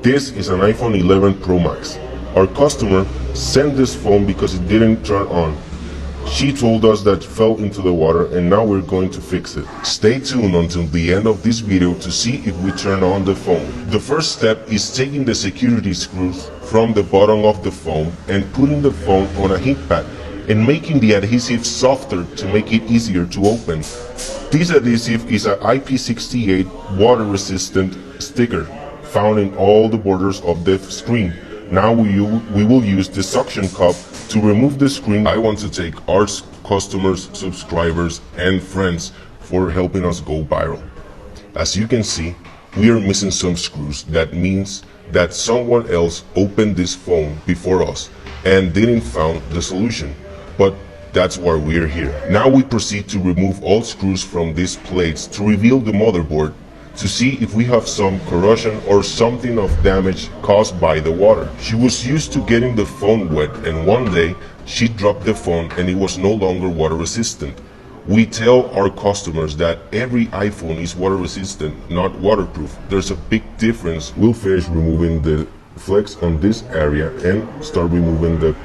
This is an iPhone 11 Pro Max. Our customer sent this phone because it didn't turn on. She told us that it fell into the water and now we're going to fix it. Stay tuned until the end of this video to see if we turn on the phone. The first step is taking the security screws from the bottom of the phone and putting the phone on a heat pad and making the adhesive softer to make it easier to open. This adhesive is an IP68 water resistant sticker found in all the borders of the screen. Now we will use the suction cup to remove the screen. I want to thank our customers, subscribers, and friends for helping us go viral. As you can see, we are missing some screws. That means that someone else opened this phone before us and didn't found the solution. But that's why we're here. Now we proceed to remove all screws from these plates to reveal the motherboard to see if we have some corrosion or something of damage caused by the water. She was used to getting the phone wet, and one day she dropped the phone and it was no longer water resistant. We tell our customers that every iPhone is water resistant, not waterproof. There's a big difference. We'll finish removing the flex on this area and start removing the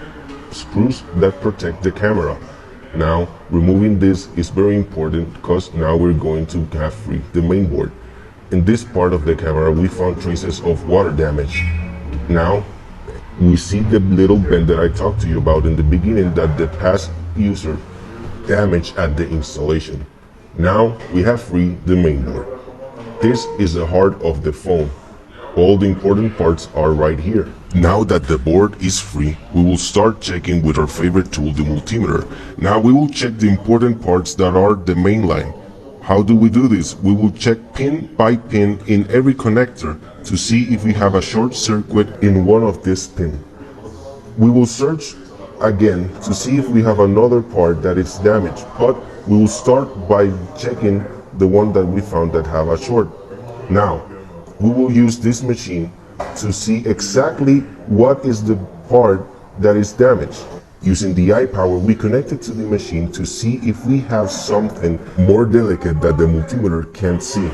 screws that protect the camera. Now removing this is very important because now we're going to have free the main board. In this part of the camera we found traces of water damage. Now we see the little bend that I talked to you about in the beginning that the past user damaged at the installation. Now we have free the main board. This is the heart of the phone. All the important parts are right here. Now that the board is free, we will start checking with our favorite tool, the multimeter. Now we will check the important parts that are the main line. How do we do this? We will check pin by pin in every connector to see if we have a short circuit in one of these pins. We will search again to see if we have another part that is damaged, but we will start by checking the one that we found that have a short. Now, we will use this machine to see exactly what is the part that is damaged. Using the iPower, we connect it to the machine to see if we have something more delicate that the multimeter can't see.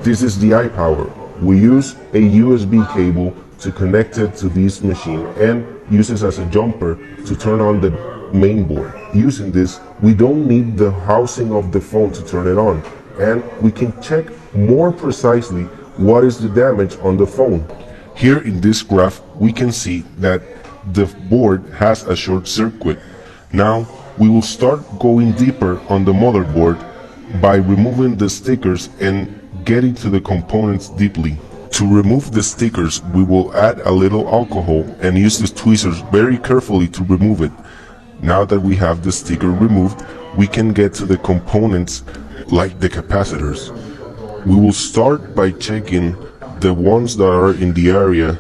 This is the iPower. We use a USB cable to connect it to this machine and use it as a jumper to turn on the main board. Using this, we don't need the housing of the phone to turn it on, and we can check more precisely what is the damage on the phone. Here in this graph, we can see that the board has a short circuit. Now we will start going deeper on the motherboard by removing the stickers and getting to the components deeply. To remove the stickers, we will add a little alcohol and use the tweezers very carefully to remove it. Now that we have the sticker removed, we can get to the components like the capacitors. We will start by checking the ones that are in the area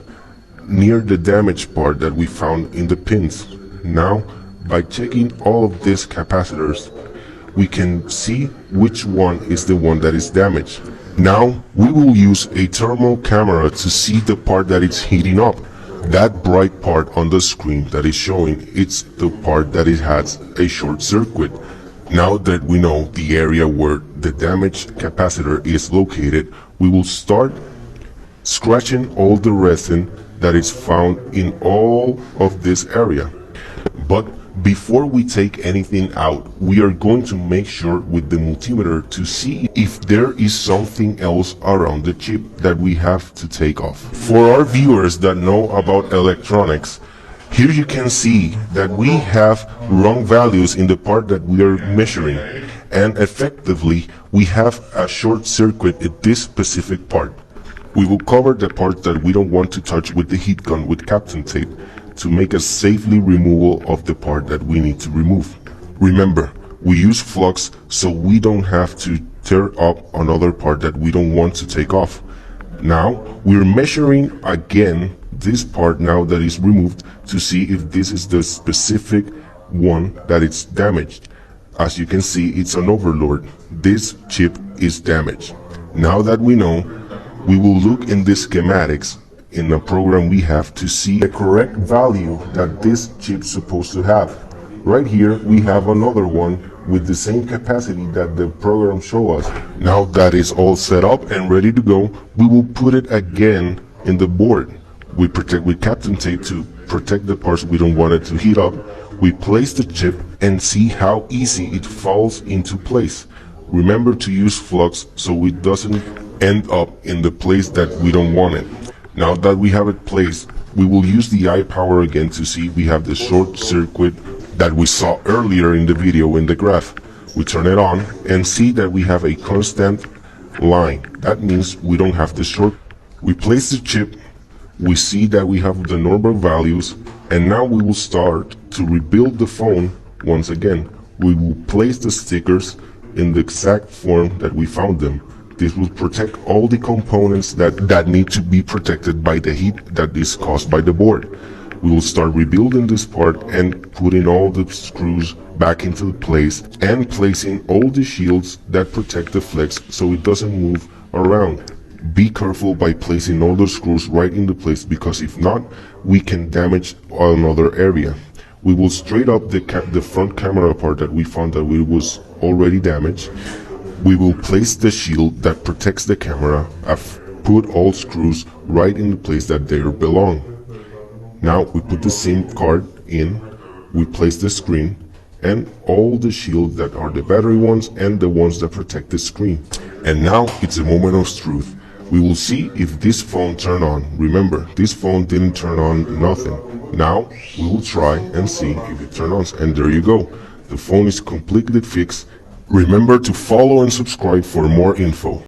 near the damaged part that we found in the pins. Now, by checking all of these capacitors, we can see which one is the one that is damaged. Now, we will use a thermal camera to see the part that is heating up. That bright part on the screen that is showing, it's the part that it has a short circuit. Now that we know the area where the damaged capacitor is located, we will start scratching all the resin that is found in all of this area. But before we take anything out, we are going to make sure with the multimeter to see if there is something else around the chip that we have to take off. For our viewers that know about electronics, here you can see that we have wrong values in the part that we are measuring, and effectively we have a short circuit in this specific part. We will cover the parts that we don't want to touch with the heat gun with Kapton tape to make a safely removal of the part that we need to remove. Remember, we use flux so we don't have to tear up another part that we don't want to take off. Now, we're measuring again this part now that is removed to see if this is the specific one that is damaged. As you can see, it's an overload. This chip is damaged. Now that we know, we will look in the schematics in the program we have to see the correct value that this chip is supposed to have. Right here we have another one with the same capacity that the program shows us. Now that is all set up and ready to go, we will put it again in the board. We protect with Captain Tape to protect the parts we don't want it to heat up. We place the chip and see how easy it falls into place. Remember to use flux so it doesn't end up in the place that we don't want it. Now that we have it placed, we will use the eye power again to see we have the short circuit that we saw earlier in the video in the graph. We turn it on and see that we have a constant line. That means we don't have the short. We place the chip, we see that we have the normal values, and now we will start to rebuild the phone once again. We will place the stickers in the exact form that we found them. This will protect all the components that need to be protected by the heat that is caused by the board. We will start rebuilding this part and putting all the screws back into place and placing all the shields that protect the flex so it doesn't move around. Be careful by placing all the screws right into place, because if not, we can damage another area. We will straight up the front camera part that we found that it was already damaged. We will place the shield that protects the camera. I've put all screws right in the place that they belong. Now we put the SIM card in, we place the screen, and all the shields that are the battery ones and the ones that protect the screen. And now it's a moment of truth. We will see if this phone turned on. Remember, this phone didn't turn on nothing. Now we will try and see if it turns on, and there you go. The phone is completely fixed. Remember to follow and subscribe for more info.